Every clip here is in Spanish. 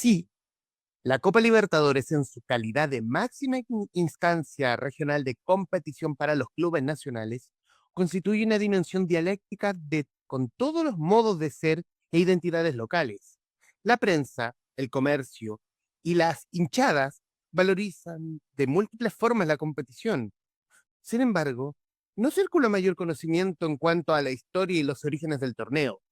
Así, la Copa Libertadores, en su calidad de máxima instancia regional de competición para los clubes nacionales, constituye una dimensión dialéctica con todos los modos de ser e identidades locales. La prensa, el comercio y las hinchadas valorizan de múltiples formas la competición. Sin embargo, no circula mayor conocimiento en cuanto a la historia y los orígenes del torneo.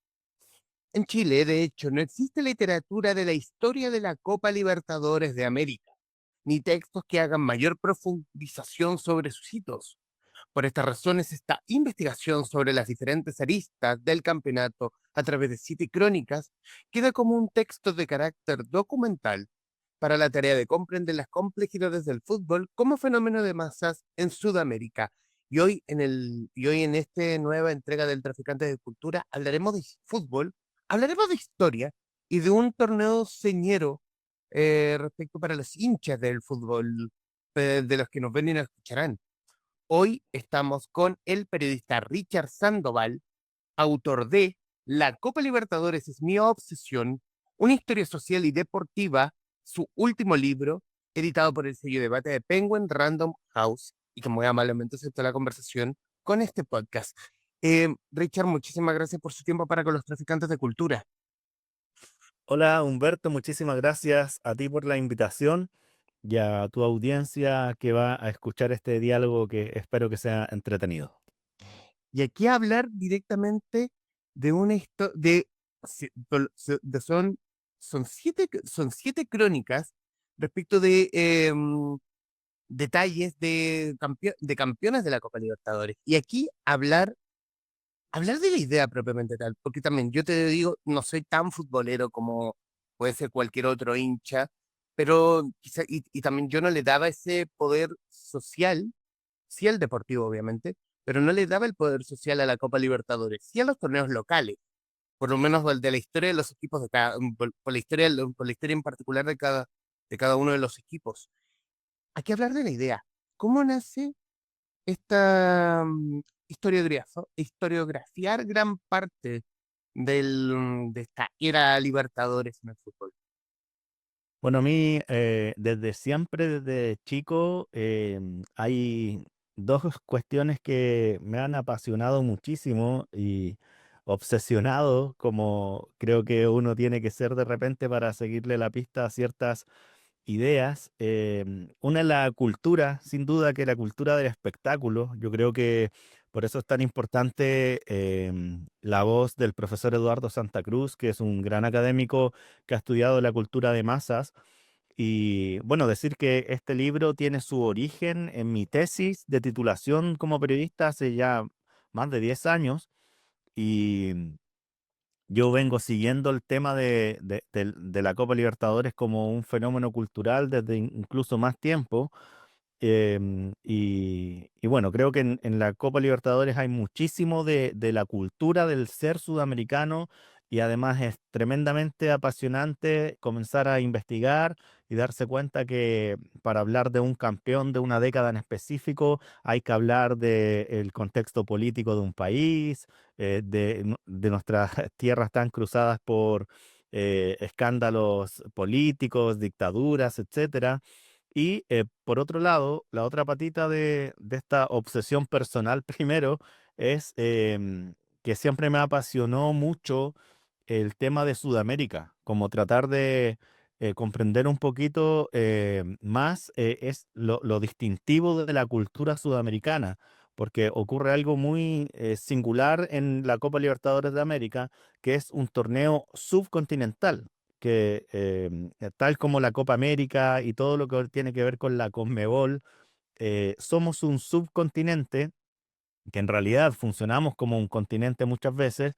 En Chile, de hecho, no existe literatura de la historia de la Copa Libertadores de América, ni textos que hagan mayor profundización sobre sus hitos. Por estas razones, esta investigación sobre las diferentes aristas del campeonato a través de 7 crónicas queda como un texto de carácter documental para la tarea de comprender las complejidades del fútbol como fenómeno de masas en Sudamérica. Y hoy en esta nueva entrega del Traficante de Cultura hablaremos de fútbol, hablaremos de historia y de un torneo señero respecto para los hinchas del fútbol, de los que nos ven y nos escucharán. Hoy estamos con el periodista Richard Sandoval, autor de La Copa Libertadores es mi obsesión, una historia social y deportiva, su último libro, editado por el sello Debate de Penguin Random House, y que muy amablemente aceptó la conversación con este podcast. Richard, muchísimas gracias por su tiempo para con los traficantes de cultura. Hola Humberto, muchísimas gracias a ti por la invitación y a tu audiencia que va a escuchar este diálogo que espero que sea entretenido. Y aquí hablar directamente de una historia, son 7 crónicas respecto de detalles de campeones de la Copa Libertadores. Y aquí hablar de la idea propiamente tal, porque también yo te digo, no soy tan futbolero como puede ser cualquier otro hincha, pero quizá, y también yo no le daba ese poder social, sí al deportivo obviamente, pero no le daba el poder social a la Copa Libertadores, sí a los torneos locales, por lo menos de la historia de los equipos de cada, por la historia en particular de cada uno de los equipos. Hay que hablar de la idea. ¿Cómo nace esta historiografiar gran parte de esta era Libertadores en el fútbol? Bueno, a mí desde siempre, desde chico, hay dos cuestiones que me han apasionado muchísimo y obsesionado, como creo que uno tiene que ser de repente para seguirle la pista a ciertas ideas. Una es la cultura, sin duda que la cultura del espectáculo. Yo creo que por eso es tan importante la voz del profesor Eduardo Santa Cruz, que es un gran académico que ha estudiado la cultura de masas. Y bueno, decir que este libro tiene su origen en mi tesis de titulación como periodista hace ya más de 10 años. Y yo vengo siguiendo el tema de la Copa Libertadores como un fenómeno cultural desde incluso más tiempo. Y bueno, creo que en la Copa Libertadores hay muchísimo de la cultura del ser sudamericano y además es tremendamente apasionante comenzar a investigar y darse cuenta que para hablar de un campeón de una década en específico hay que hablar del contexto político de un país, de nuestras tierras tan cruzadas por escándalos políticos, dictaduras, etcétera. Y por otro lado, la otra patita de esta obsesión personal primero es que siempre me apasionó mucho el tema de Sudamérica, como tratar de comprender un poquito más es lo distintivo de la cultura sudamericana, porque ocurre algo muy singular en la Copa Libertadores de América, que es un torneo subcontinental que tal como la Copa América y todo lo que tiene que ver con la Conmebol, somos un subcontinente que en realidad funcionamos como un continente muchas veces,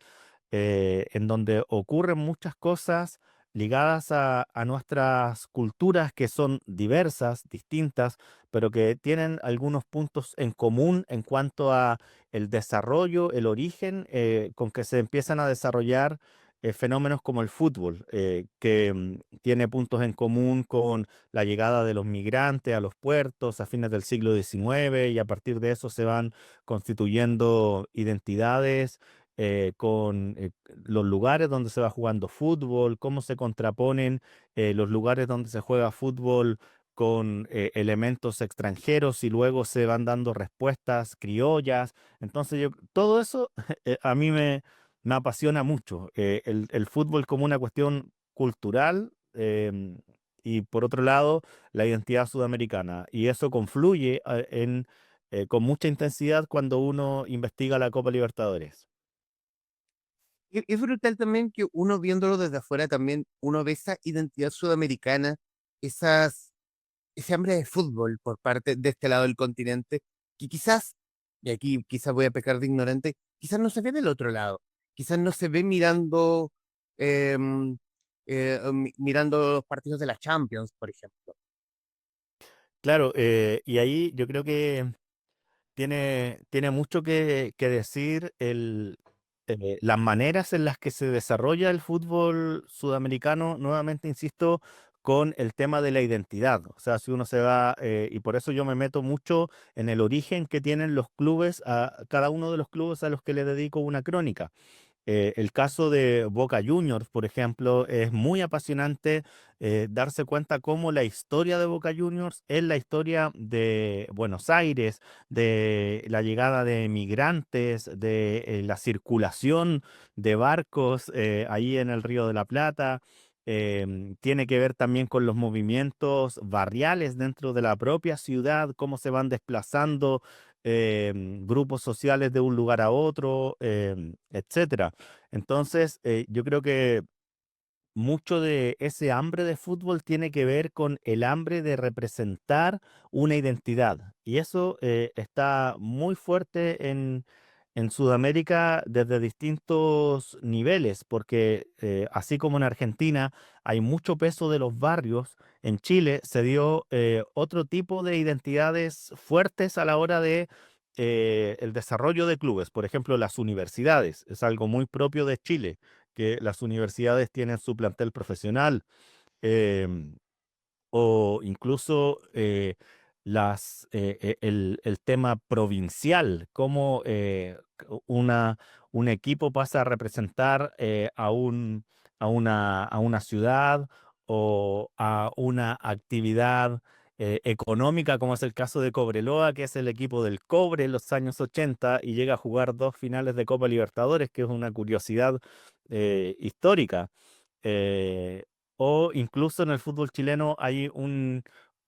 en donde ocurren muchas cosas ligadas a nuestras culturas que son diversas, distintas, pero que tienen algunos puntos en común en cuanto a el desarrollo, el origen con que se empiezan a desarrollar fenómenos como el fútbol, que tiene puntos en común con la llegada de los migrantes a los puertos a fines del siglo XIX y a partir de eso se van constituyendo identidades con los lugares donde se va jugando fútbol, cómo se contraponen los lugares donde se juega fútbol con elementos extranjeros y luego se van dando respuestas criollas. Entonces, todo eso a mí me apasiona mucho. El fútbol como una cuestión cultural y por otro lado, la identidad sudamericana. Y eso confluye con mucha intensidad cuando uno investiga la Copa Libertadores. Es brutal también que uno viéndolo desde afuera también, uno ve esa identidad sudamericana, esas, ese hambre de fútbol por parte de este lado del continente, que quizás, y aquí quizás voy a pecar de ignorante, quizás no se ve del otro lado, quizás no se ve mirando, em, mirando los partidos de la Champions, por ejemplo. Claro, y ahí yo creo que tiene mucho que decir las maneras en las que se desarrolla el fútbol sudamericano, nuevamente insisto, con el tema de la identidad. O sea, si uno se va, y por eso yo me meto mucho en el origen que tienen los clubes, a cada uno de los clubes a los que le dedico una crónica. El caso de Boca Juniors, por ejemplo, es muy apasionante darse cuenta cómo la historia de Boca Juniors es la historia de Buenos Aires, de la llegada de migrantes, de la circulación de barcos ahí en el Río de la Plata. Tiene que ver también con los movimientos barriales dentro de la propia ciudad, cómo se van desplazando grupos sociales de un lugar a otro, etcétera. Entonces, yo creo que mucho de ese hambre de fútbol tiene que ver con el hambre de representar una identidad. Y eso está muy fuerte en Sudamérica desde distintos niveles, porque así como en Argentina hay mucho peso de los barrios, en Chile se dio otro tipo de identidades fuertes a la hora de el desarrollo de clubes. Por ejemplo, las universidades, es algo muy propio de Chile que las universidades tienen su plantel profesional, em, o incluso el tema provincial, cómo un equipo pasa a representar a una ciudad o a una actividad económica, como es el caso de Cobreloa, que es el equipo del cobre en los años 80 y llega a jugar dos finales de Copa Libertadores, que es una curiosidad histórica. Eh, o incluso en el fútbol chileno hay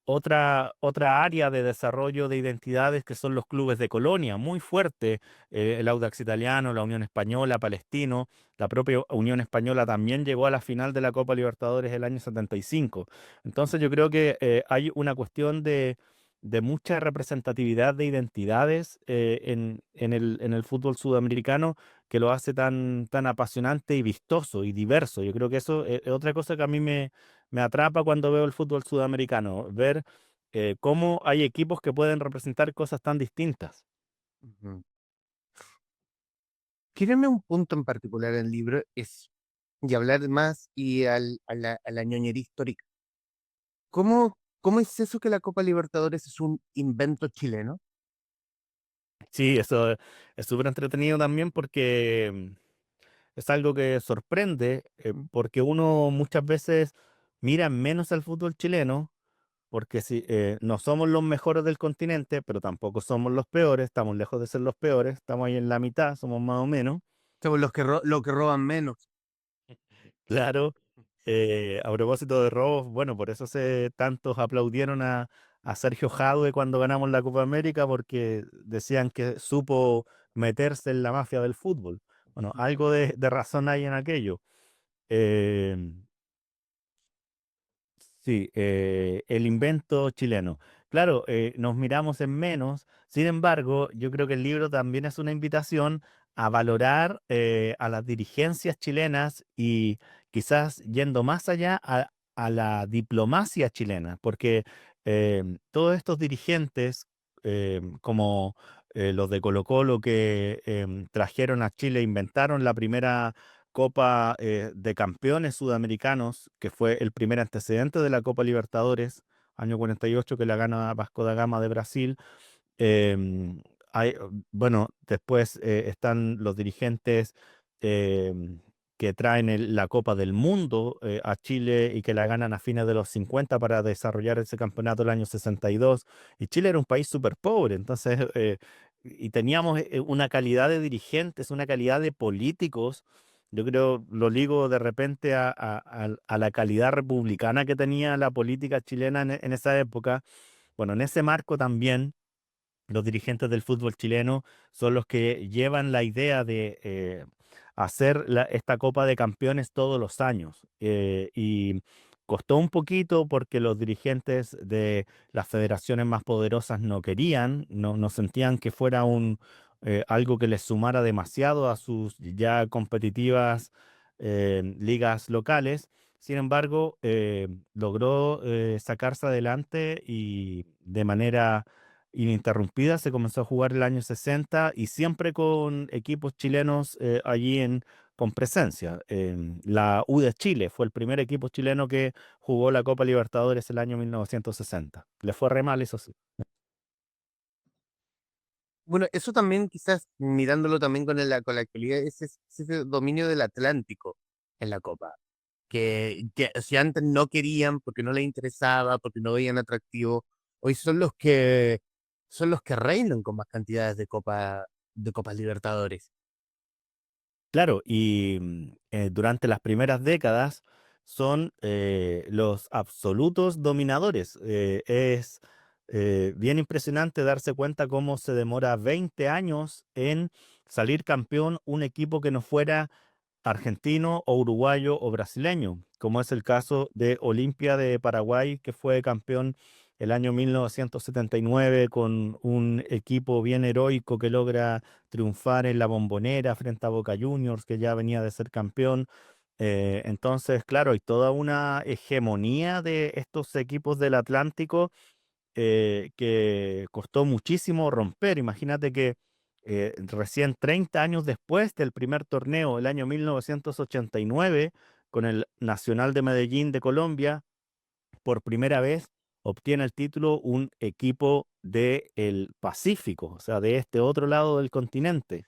otra área de desarrollo de identidades que son los clubes de colonia, muy fuerte, el Audax Italiano, la Unión Española, Palestino, la propia Unión Española también llegó a la final de la Copa Libertadores el año 75. Entonces yo creo que hay una cuestión de mucha representatividad de identidades en el fútbol sudamericano que lo hace tan apasionante y vistoso y diverso. Yo creo que eso es otra cosa que a mí me atrapa cuando veo el fútbol sudamericano, ver cómo hay equipos que pueden representar cosas tan distintas. Ujú. Quíreme un punto en particular en el libro es, y hablar más y a la ñoñería histórica. ¿Cómo es eso que la Copa Libertadores es un invento chileno? Sí, eso es súper entretenido también porque es algo que sorprende, Mm. porque uno muchas veces mira menos al fútbol chileno porque si, no somos los mejores del continente, pero tampoco somos los peores, estamos lejos de ser los peores, estamos ahí en la mitad, somos más o menos. Somos los que roban menos. Claro, a propósito de robos, bueno, por eso tantos aplaudieron a Sergio Jadue cuando ganamos la Copa América, porque decían que supo meterse en la mafia del fútbol. Bueno, algo de razón hay en aquello. Em, Sí, el invento chileno. Claro, nos miramos en menos, sin embargo, yo creo que el libro también es una invitación a valorar a las dirigencias chilenas y quizás yendo más allá a la diplomacia chilena, porque todos estos dirigentes, como los de Colo-Colo que trajeron a Chile, inventaron la primera Copa de Campeones Sudamericanos, que fue el primer antecedente de la Copa Libertadores, año 48, que la gana Vasco da Gama de Brasil. em, bueno, después están los dirigentes eh, que traen la Copa del Mundo a Chile y que la ganan a fines de los 50 para desarrollar ese campeonato el año 62. Y Chile era un país súper pobre, entonces, y teníamos una calidad de dirigentes, una calidad de políticos. Yo creo, lo ligo de repente a la calidad republicana que tenía la política chilena en esa época. Bueno, en ese marco también los dirigentes del fútbol chileno son los que llevan la idea de hacer esta Copa de Campeones todos los años. Y costó un poquito porque los dirigentes de las federaciones más poderosas no querían, no sentían que fuera algo que les sumara demasiado a sus ya competitivas ligas locales. Sin embargo, logró sacarse adelante y de manera ininterrumpida. Se comenzó a jugar el año 60 y siempre con equipos chilenos allí con presencia. La U de Chile fue el primer equipo chileno que jugó la Copa Libertadores el año 1960. Le fue re mal, eso sí. Bueno, eso también quizás mirándolo también con la actualidad, ese dominio del Atlántico en la Copa, que si antes no querían porque no les interesaba, porque no veían atractivo, hoy son los que reinan con más cantidades de Copas Libertadores. Claro, y durante las primeras décadas son los absolutos dominadores. Es bien impresionante darse cuenta cómo se demora 20 años en salir campeón un equipo que no fuera argentino o uruguayo o brasileño, como es el caso de Olimpia de Paraguay, que fue campeón el año 1979 con un equipo bien heroico que logra triunfar en la Bombonera frente a Boca Juniors, que ya venía de ser campeón. Entonces, claro, hay toda una hegemonía de estos equipos del Atlántico que costó muchísimo romper. Imagínate que recién 30 años después del primer torneo, el año 1989, con el Nacional de Medellín de Colombia, por primera vez obtiene el título un equipo del Pacífico, o sea, de este otro lado del continente.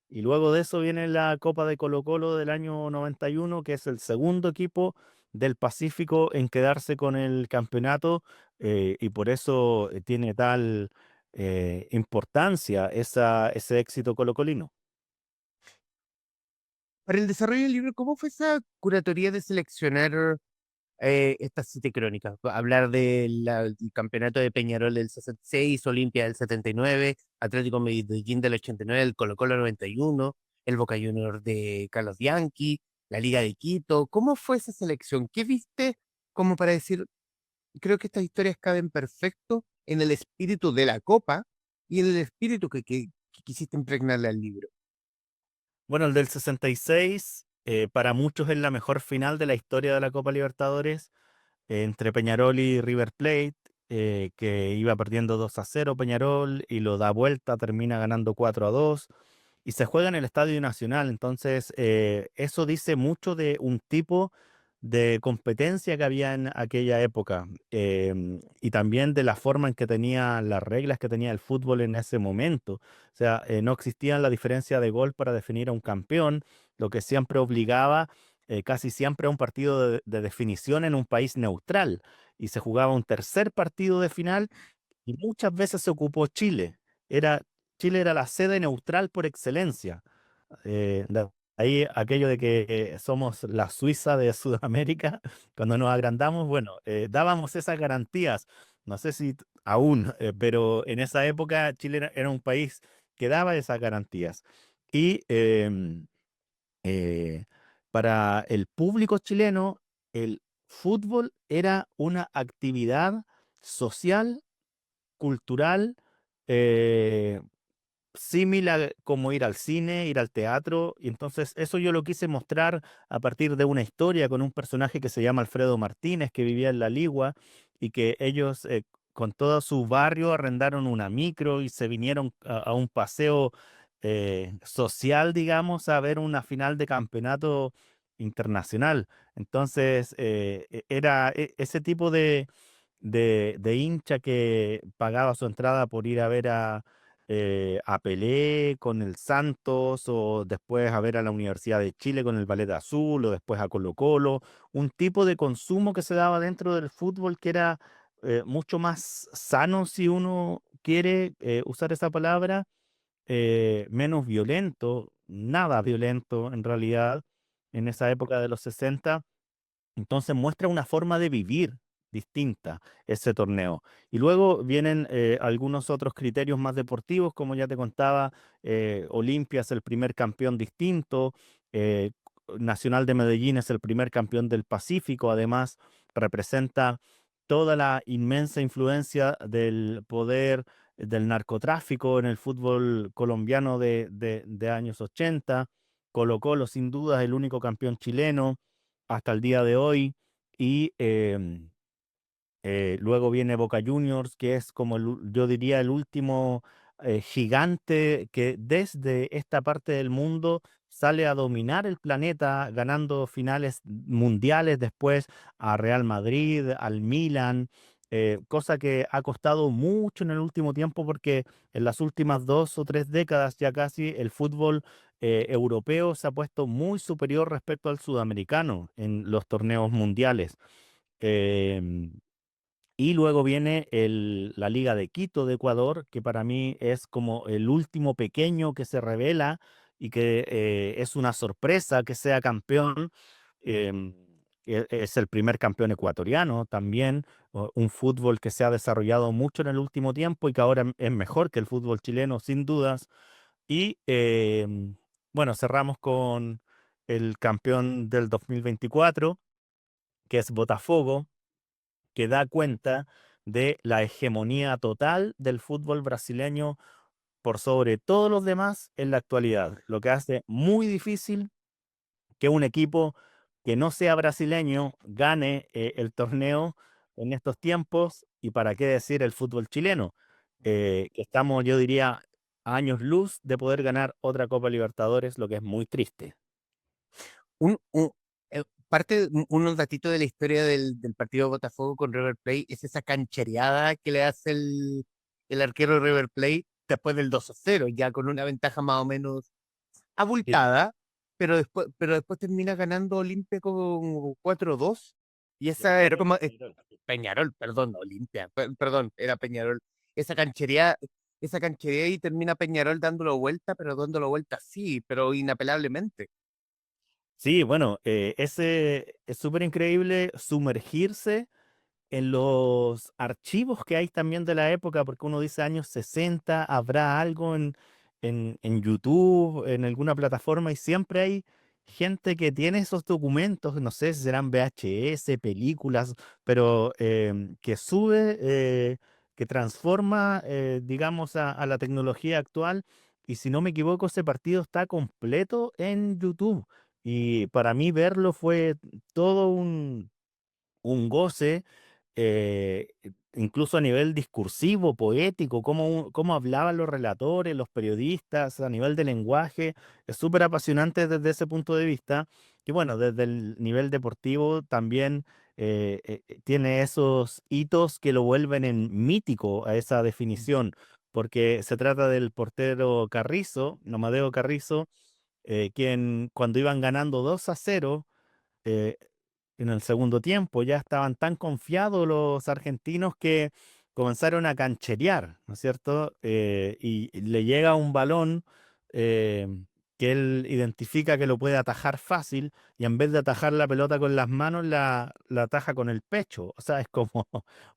Y luego de eso viene la Copa de Colo-Colo del año 91, que es el segundo equipo del Pacífico en quedarse con el campeonato y por eso tiene tal importancia ese éxito colocolino. Para el desarrollo del libro, ¿cómo fue esa curatoría de seleccionar estas 7 crónicas? Hablar del campeonato de Peñarol del 66, Olimpia del 79, Atlético Medellín del 89, el Colo-Colo 91, el Boca Juniors de Carlos Bianchi, la Liga de Quito. ¿Cómo fue esa selección? ¿Qué viste como para decir, creo que estas historias caben perfecto en el espíritu de la Copa y en el espíritu que quisiste impregnarle al libro? Bueno, el del 66 para muchos es la mejor final de la historia de la Copa Libertadores entre Peñarol y River Plate, que iba perdiendo 2-0 Peñarol y lo da vuelta, termina ganando 4-2 y se juega en el Estadio Nacional. Entonces, eso dice mucho de un tipo de competencia que había en aquella época y también de la forma en que tenía las reglas que tenía el fútbol en ese momento. O sea, no existía la diferencia de gol para definir a un campeón, lo que siempre obligaba casi siempre a un partido de definición en un país neutral y se jugaba un tercer partido de final y muchas veces se ocupó Chile. Era, Chile era la sede neutral por excelencia. De ahí aquello de que somos la Suiza de Sudamérica, cuando nos agrandamos, bueno, dábamos esas garantías. No sé si aún, pero en esa época Chile era un país que daba esas garantías. Y eh, para el público chileno, el fútbol era una actividad social, cultural, eh, similar como ir al cine, ir al teatro, y entonces eso yo lo quise mostrar a partir de una historia con un personaje que se llama Alfredo Martínez, que vivía en La Ligua, y que ellos con todo su barrio arrendaron una micro y se vinieron a un paseo social, digamos, a ver una final de campeonato internacional. Entonces, era ese tipo de hincha que pagaba su entrada por ir a ver a Pelé con el Santos, o después a ver a la Universidad de Chile con el Ballet Azul, o después a Colo-Colo, un tipo de consumo que se daba dentro del fútbol que era mucho más sano, si uno quiere usar esa palabra, menos violento, nada violento en realidad, en esa época de los 60. Entonces muestra una forma de vivir distinta ese torneo. Y luego vienen algunos otros criterios más deportivos, como ya te contaba, Olimpia es el primer campeón distinto, eh, Nacional de Medellín es el primer campeón del Pacífico, además representa toda la inmensa influencia del poder del narcotráfico en el fútbol colombiano de años 80. Colo-Colo, sin duda, es el único campeón chileno hasta el día de hoy. Y luego viene Boca Juniors, que es como yo diría el último gigante que desde esta parte del mundo sale a dominar el planeta, ganando finales mundiales después a Real Madrid, al Milan, cosa que ha costado mucho en el último tiempo porque en las últimas 2 o 3 décadas ya casi el fútbol europeo se ha puesto muy superior respecto al sudamericano en los torneos mundiales. Em, y luego viene la Liga de Quito de Ecuador, que para mí es como el último pequeño que se revela y que es una sorpresa que sea campeón. em, es el primer campeón ecuatoriano también, un fútbol que se ha desarrollado mucho en el último tiempo y que ahora es mejor que el fútbol chileno, sin dudas. Y bueno, cerramos con el campeón del 2024, que es Botafogo, que da cuenta de la hegemonía total del fútbol brasileño por sobre todos los demás en la actualidad, lo que hace muy difícil que un equipo que no sea brasileño gane el torneo en estos tiempos, y para qué decir el fútbol chileno, que estamos, yo diría, a años luz de poder ganar otra Copa Libertadores, lo que es muy triste. Un, parte, unos datitos de la historia del partido de Botafogo con River Plate es esa canchereada que le hace el arquero de River Plate después del 2-0, ya con una ventaja más o menos Y- abultada, pero después termina ganando Olimpia con 4-2. Y de esa era Peñarol, como Peñarol. Peñarol, perdón, Olimpia, perdón, era Peñarol. Esa canchería, esa canchería y termina Peñarol dándolo vuelta, pero dándolo vuelta sí, pero inapelablemente. Sí, bueno, ese es súper increíble sumergirse en los archivos que hay también de la época, porque uno dice años 60, habrá algo en YouTube, en alguna plataforma, y siempre hay gente que tiene esos documentos, no sé si serán VHS, películas, pero que sube, que transforma, digamos, a la tecnología actual. Y si no me equivoco, ese partido está completo en YouTube. Y para mí verlo fue todo un goce, incluso a nivel discursivo, poético, cómo hablaban los relatores, los periodistas, a nivel de lenguaje, es súper apasionante desde ese punto de vista. Y bueno, desde el nivel deportivo también tiene esos hitos que lo vuelven en mítico a esa definición, porque se trata del portero Carrizo, Amadeo Carrizo, quien cuando iban ganando 2-0, eh, en el segundo tiempo ya estaban tan confiados los argentinos que comenzaron a cancherear, ¿no es cierto? Y le llega un balón eh, que él identifica que lo puede atajar fácil, y en vez de atajar la pelota con las manos, la ataja con el pecho. O sea, es como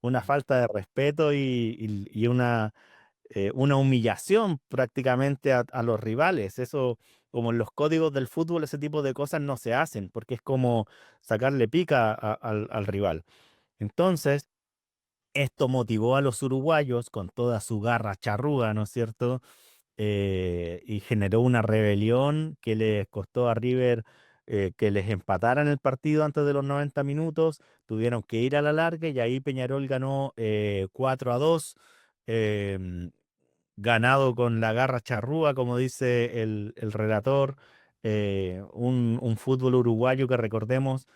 una falta de respeto y una humillación prácticamente a los rivales. Eso, como en los códigos del fútbol, ese tipo de cosas no se hacen, porque es como sacarle pica al rival. Entonces, esto motivó a los uruguayos con toda su garra charrúa, ¿no es cierto? Y generó una rebelión que les costó a River que les empataran el partido antes de los 90 minutos. Tuvieron que ir a la larga y ahí Peñarol ganó 4-2. em, Ganado con la garra charrúa, como dice el relator, un fútbol uruguayo que recordemos,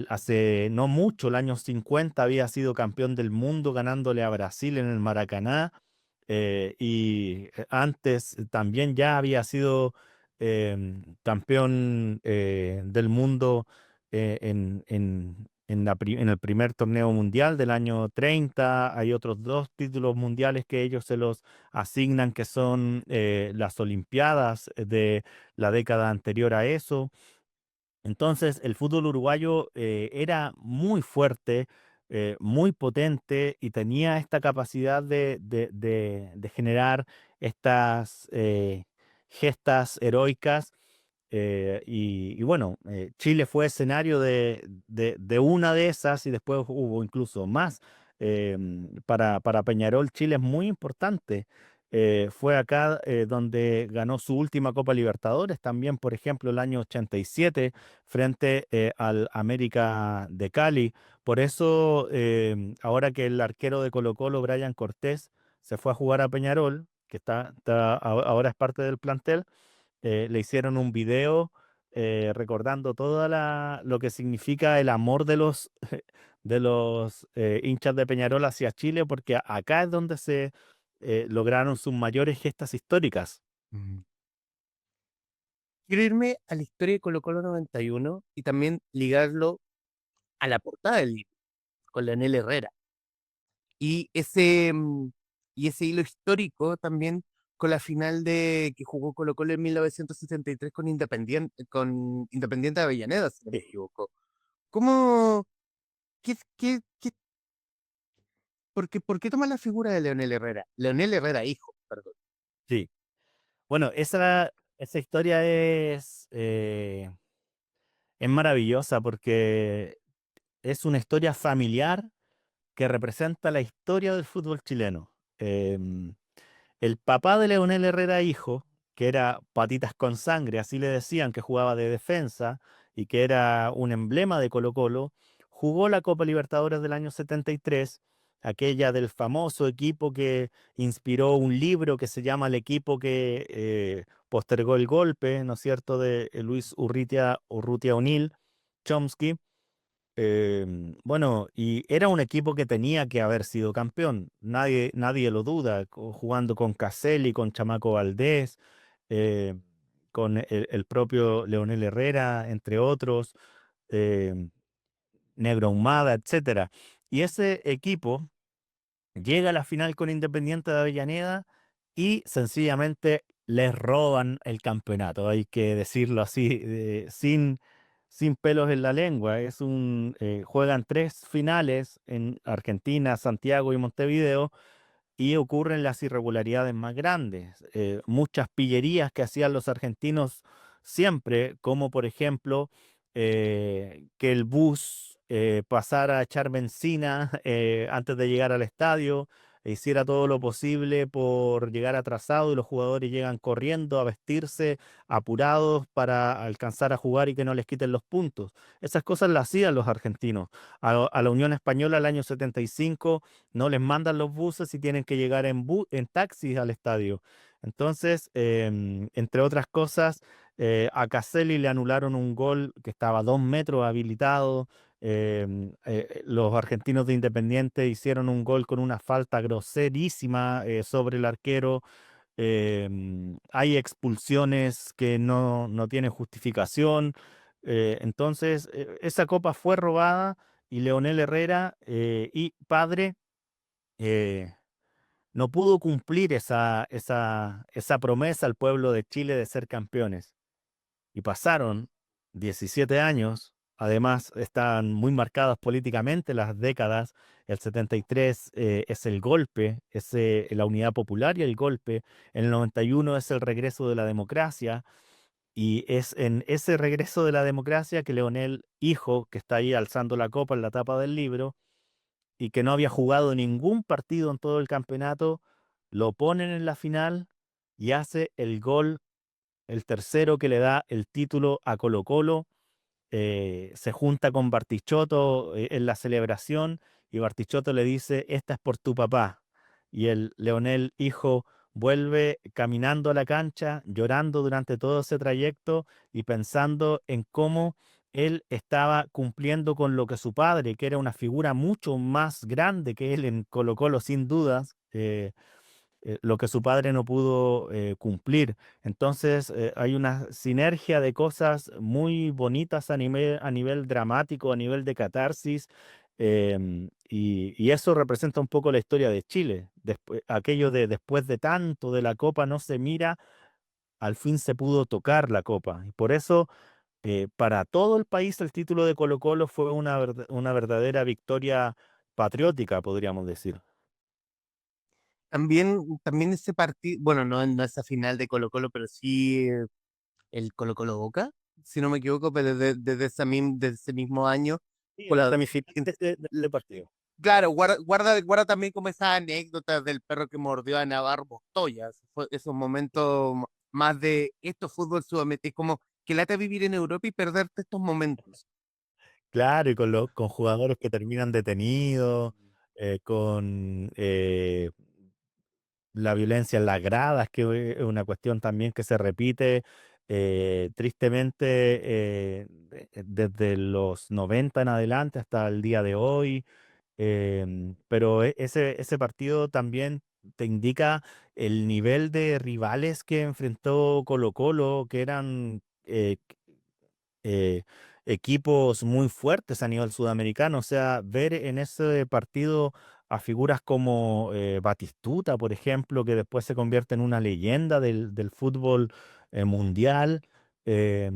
hace no mucho, el año 50, había sido campeón del mundo ganándole a Brasil en el Maracaná. Antes también ya había sido campeón del mundo en el primer torneo mundial del año 30. Hay otros dos títulos mundiales que ellos se los asignan, que son las Olimpiadas de la década anterior a eso. Entonces, el fútbol uruguayo era muy fuerte, muy potente y tenía esta capacidad de generar estas gestas heroicas. Y bueno, Chile fue escenario de una de esas y después hubo incluso más. Para Peñarol, Chile es muy importante. Fue acá donde ganó su última Copa Libertadores, también, por ejemplo, el año 87 frente al América de Cali. Por eso, ahora que el arquero de Colo-Colo, Brian Cortés, se fue a jugar a Peñarol, que ahora es parte del plantel, le hicieron un video recordando lo que significa el amor de los hinchas de Peñarol hacia Chile, porque acá es donde se lograron sus mayores gestas históricas. Mm. Quiero irme a la historia de Colo Colo 91 y también ligarlo a la portada del libro, con Leonel Herrera. Y y ese hilo histórico también con la final de que jugó Colo Colo en 1963 con Independiente de Avellaneda, si no me Sí, equivoco. ¿Cómo, qué, por qué toma la figura de Leonel Herrera? Leonel Herrera, hijo, perdón. sí. Bueno, esa historia es maravillosa porque es una historia familiar que representa la historia del fútbol chileno. El papá de Leonel Herrera hijo, que era Patitas con Sangre, así le decían, que jugaba de defensa y que era un emblema de Colo-Colo, jugó la Copa Libertadores del año 73, aquella del famoso equipo que inspiró un libro que se llama El equipo que postergó el golpe, ¿no es cierto?, de Luis Urrutia O'Neill, Chomsky. Bueno, y era un equipo que tenía que haber sido campeón, nadie lo duda, jugando con Caselli, con Chamaco Valdés, eh, con el propio Leonel Herrera, entre otros, eh, Negro Ahumada, etcétera. Y ese equipo llega a la final con Independiente de Avellaneda y sencillamente les roban el campeonato. Hay que decirlo así, sin pelos en la lengua. Juegan tres finales en Argentina, Santiago y Montevideo y ocurren las irregularidades más grandes. Muchas pillerías que hacían los argentinos siempre, como por ejemplo que el bus pasara a echar benzina antes de llegar al estadio, e hiciera todo lo posible por llegar atrasado y los jugadores llegan corriendo a vestirse apurados para alcanzar a jugar y que no les quiten los puntos. Esas cosas las hacían los argentinos. A la Unión Española el año 75 no les mandan los buses y tienen que llegar en taxis al estadio. Entonces, entre otras cosas, a Caselli le anularon un gol que estaba a 2 metros habilitado. Los argentinos de Independiente hicieron un gol con una falta groserísima sobre el arquero. Hay expulsiones que no tienen justificación. Entonces, esa copa fue robada y Leonel Herrera y padre eh, no pudo cumplir esa promesa al pueblo de Chile de ser campeones. Y pasaron 17 años, además están muy marcadas políticamente las décadas. El 73 es el golpe, es la unidad popular y el golpe. En el 91 es el regreso de la democracia. Y es en ese regreso de la democracia que Leonel, hijo, que está ahí alzando la copa en la tapa del libro, y que no había jugado ningún partido en todo el campeonato, lo ponen en la final y hace el gol, el tercero que le da el título a Colo-Colo. Se junta con Bartichotto en la celebración y Bartichotto le dice, esta es por tu papá. Y el Leonel, hijo, vuelve caminando a la cancha, llorando durante todo ese trayecto y pensando en cómo él estaba cumpliendo con lo que su padre, que era una figura mucho más grande que él en Colo-Colo, sin dudas, lo que su padre no pudo cumplir. Entonces, hay una sinergia de cosas muy bonitas a nivel dramático, a nivel de catarsis, y eso representa un poco la historia de Chile. Aquello de después de tanto de la Copa no se mira, al fin se pudo tocar la Copa. Y por eso, para todo el país, el título de Colo-Colo fue una verdadera victoria patriótica, podríamos decir. También ese partido, bueno, no esa final de Colo-Colo, pero sí el Colo-Colo Boca, si no me equivoco, pero desde ese mismo año. Sí, con en la la- semifinal en- de la- este partido. claro, guarda también como esas anécdotas del perro que mordió a Navarro Montoya, esos momentos más de esto fútbol sudamericano, es como que lata vivir en Europa y perderte estos momentos. Claro, y con jugadores que terminan detenidos, con la violencia en las gradas, que es una cuestión también que se repite tristemente desde los 90 en adelante hasta el día de hoy. Pero ese partido también te indica el nivel de rivales que enfrentó Colo-Colo, que eran eh, equipos muy fuertes a nivel sudamericano. O sea, ver en ese partido a figuras como Batistuta, por ejemplo, que después se convierte en una leyenda del fútbol mundial. Es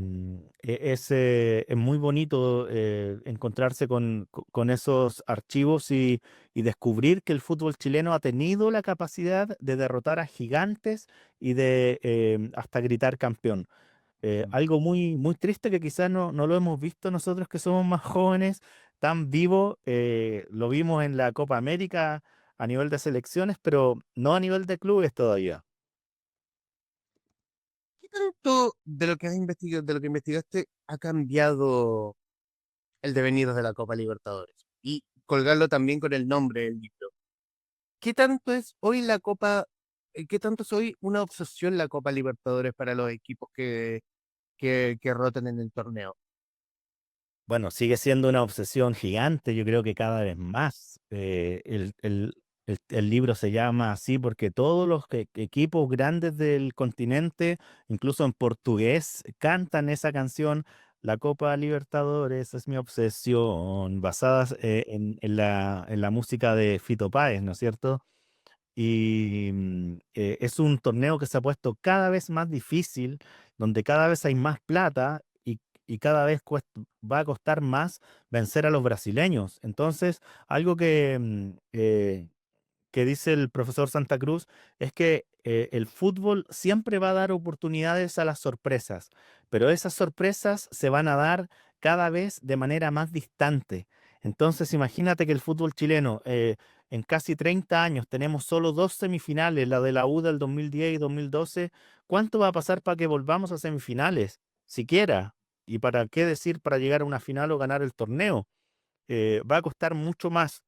muy bonito encontrarse con esos archivos y descubrir que el fútbol chileno ha tenido la capacidad de derrotar a gigantes y de hasta gritar campeón. Algo muy, muy triste que quizás no lo hemos visto nosotros que somos más jóvenes, tan vivo. Lo vimos en la Copa América a nivel de selecciones, pero no a nivel de clubes todavía. ¿Qué tanto de lo que has investigado, de lo que investigaste, ha cambiado el devenir de la Copa Libertadores? Y colgarlo también con el nombre del libro. ¿Qué tanto es hoy la Copa, qué tanto es hoy una obsesión la Copa Libertadores para los equipos que rotan en el torneo? Bueno, sigue siendo una obsesión gigante, yo creo que cada vez más. El libro se llama así porque todos los equipos grandes del continente, incluso en portugués, cantan esa canción, La Copa Libertadores es mi obsesión, basadas en la música de Fito Páez, ¿no es cierto? Y es un torneo que se ha puesto cada vez más difícil, donde cada vez hay más plata y cada vez va a costar más vencer a los brasileños. Entonces, algo que dice el profesor Santa Cruz es que el fútbol siempre va a dar oportunidades a las sorpresas, pero esas sorpresas se van a dar cada vez de manera más distante. Entonces, imagínate que el fútbol chileno, en casi 30 años, tenemos solo dos semifinales, la de la U del 2010 y 2012. ¿Cuánto va a pasar para que volvamos a semifinales? Siquiera. ¿Y para qué decir para llegar a una final o ganar el torneo? Va a costar mucho más,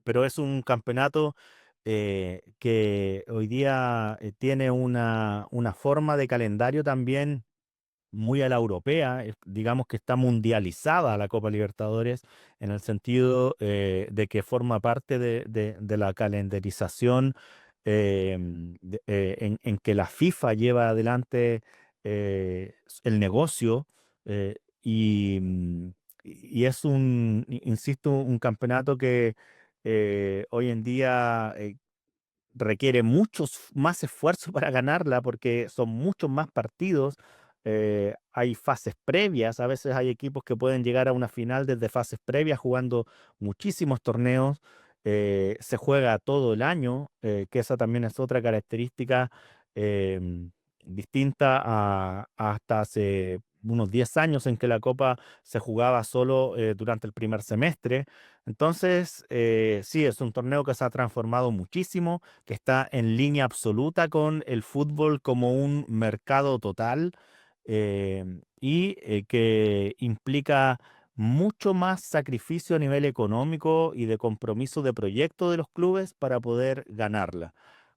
pero es un campeonato que hoy día tiene una forma de calendario también muy a la europea. Digamos que está mundializada la Copa Libertadores en el sentido de que forma parte de la calendarización en que la FIFA lleva adelante el negocio y, y es insisto, un campeonato que hoy en día requiere muchos más esfuerzo para ganarla porque son muchos más partidos. Hay fases previas, a veces hay equipos que pueden llegar a una final desde fases previas jugando muchísimos torneos. Se juega todo el año, que esa también es otra característica em, distinta a hasta hace unos 10 años en que la Copa se jugaba solo durante el primer semestre. Entonces, sí, es un torneo que se ha transformado muchísimo, que está en línea absoluta con el fútbol como un mercado total y que implica mucho más sacrificio a nivel económico y de compromiso de proyecto de los clubes para poder ganarla.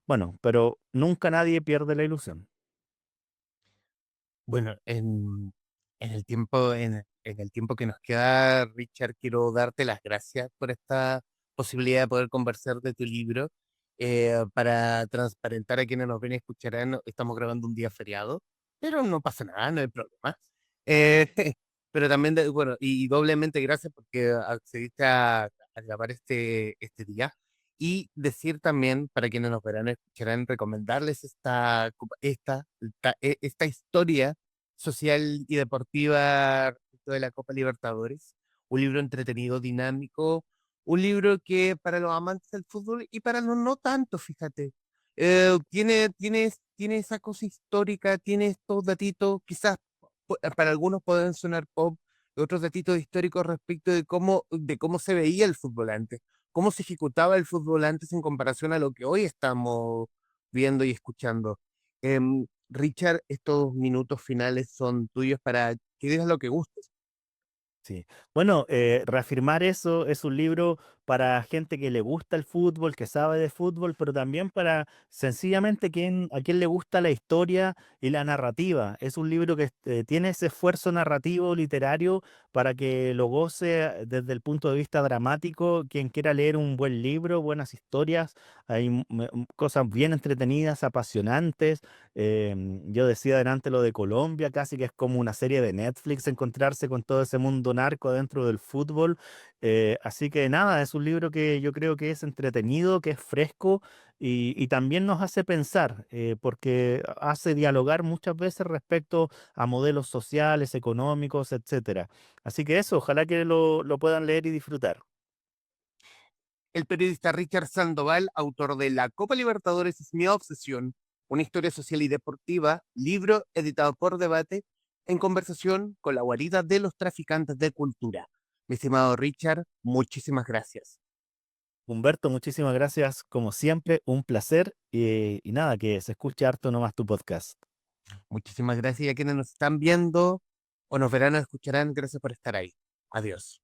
Bueno, pero nunca nadie pierde la ilusión. Bueno, en el tiempo que nos queda, Richard, quiero darte las gracias por esta posibilidad de poder conversar de tu libro. Para transparentar a quienes nos ven y escucharán, estamos grabando un día feriado, pero no pasa nada, no hay problema. Eh, pero también, bueno, y doblemente gracias porque accediste a grabar este día. Y decir también, para quienes nos verán y escucharán, recomendarles esta historia social y deportiva respecto de la Copa Libertadores. Un libro entretenido, dinámico, un libro que para los amantes del fútbol y para los no tanto, fíjate. Tiene esa cosa histórica, tiene estos datitos, quizás para algunos pueden sonar pop, y otros datitos históricos respecto de cómo se veía el fútbol antes, cómo se ejecutaba el fútbol antes en comparación a lo que hoy estamos viendo y escuchando. Richard, estos minutos finales son tuyos para que digas lo que gustes. Sí. Bueno, reafirmar eso es un libro para gente que le gusta el fútbol, que sabe de fútbol, pero también para sencillamente a quien le gusta la historia y la narrativa. Es un libro que tiene ese esfuerzo narrativo, literario, para que lo goce desde el punto de vista dramático. Quien quiera leer un buen libro, buenas historias, hay cosas bien entretenidas, apasionantes. Yo decía delante lo de Colombia, casi que es como una serie de Netflix encontrarse con todo ese mundo narco dentro del fútbol. Así que nada, es un libro que yo creo que es entretenido, que es fresco y también nos hace pensar, porque hace dialogar muchas veces respecto a modelos sociales, económicos, etcétera. Así que eso, ojalá que lo puedan leer y disfrutar. El periodista Richard Sandoval, autor de La Copa Libertadores es mi obsesión, una historia social y deportiva, libro editado por Debate, en conversación con la guarida de los traficantes de cultura. Mi estimado Richard, muchísimas gracias. Humberto, muchísimas gracias. Como siempre, un placer y nada, que se escuche harto nomás tu podcast. Muchísimas gracias y a quienes nos están viendo o nos verán o escucharán, gracias por estar ahí. Adiós.